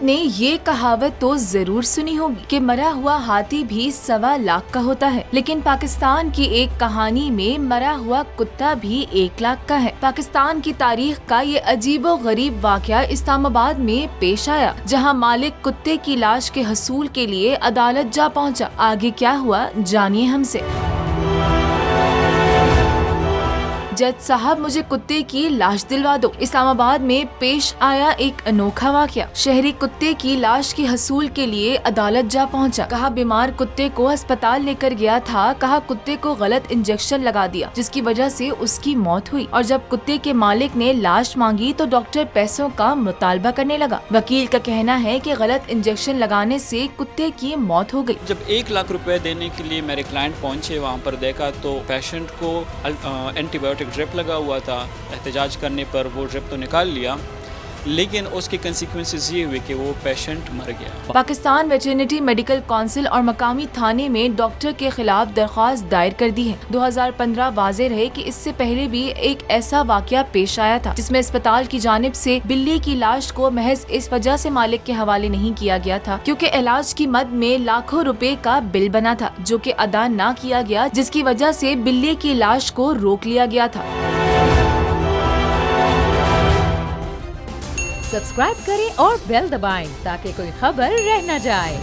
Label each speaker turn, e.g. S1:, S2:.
S1: نے یہ کہاوت تو ضرور سنی ہوگی کہ مرا ہوا ہاتھی بھی 1.25 لاکھ کا ہوتا ہے، لیکن پاکستان کی ایک کہانی میں مرا ہوا کتا بھی 1 لاکھ کا ہے۔ پاکستان کی تاریخ کا یہ عجیب و غریب واقعہ اسلام آباد میں پیش آیا، جہاں مالک کتے کی لاش کے حصول کے لیے عدالت جا پہنچا۔ آگے کیا ہوا جانیے ہم سے۔ جج صاحب مجھے کتے کی لاش دلوا دو۔ اسلام آباد میں پیش آیا ایک انوکھا واقعہ۔ شہری کتے کی لاش کے حصول کے لیے عدالت جا پہنچا۔ کہا بیمار کتے کو ہسپتال لے کر گیا تھا، کہا کتے کو غلط انجیکشن لگا دیا جس کی وجہ سے اس کی موت ہوئی، اور جب کتے کے مالک نے لاش مانگی تو ڈاکٹر پیسوں کا مطالبہ کرنے لگا۔ وکیل کا کہنا ہے کہ غلط انجیکشن لگانے سے کتے کی موت ہو گئی۔
S2: جب 1 لاکھ روپے دینے کے لیے میرے کلائنٹ پہنچے، وہاں پر دیکھا تو پیشنٹ کو اینٹی بایوٹک ڈرپ لگا ہوا تھا۔ احتجاج کرنے پر وہ ڈرپ تو نکال لیا، لیکن اس کے کنسیکوینسز یہ ہوئے کہ وہ پیشنٹ مر گیا۔
S1: پاکستان ویٹرنری میڈیکل کونسل اور مقامی تھانے میں ڈاکٹر کے خلاف درخواست دائر کر دی ہے۔ 2015 واضح رہے کہ اس سے پہلے بھی ایک ایسا واقعہ پیش آیا تھا جس میں اسپتال کی جانب سے بلی کی لاش کو محض اس وجہ سے مالک کے حوالے نہیں کیا گیا تھا کیونکہ علاج کی مد میں لاکھوں روپے کا بل بنا تھا جو کہ ادا نہ کیا گیا، جس کی وجہ سے بلی کی لاش کو روک لیا گیا تھا۔
S3: سبسکرائب کریں اور بیل دبائیں تاکہ کوئی خبر رہ نہ جائے۔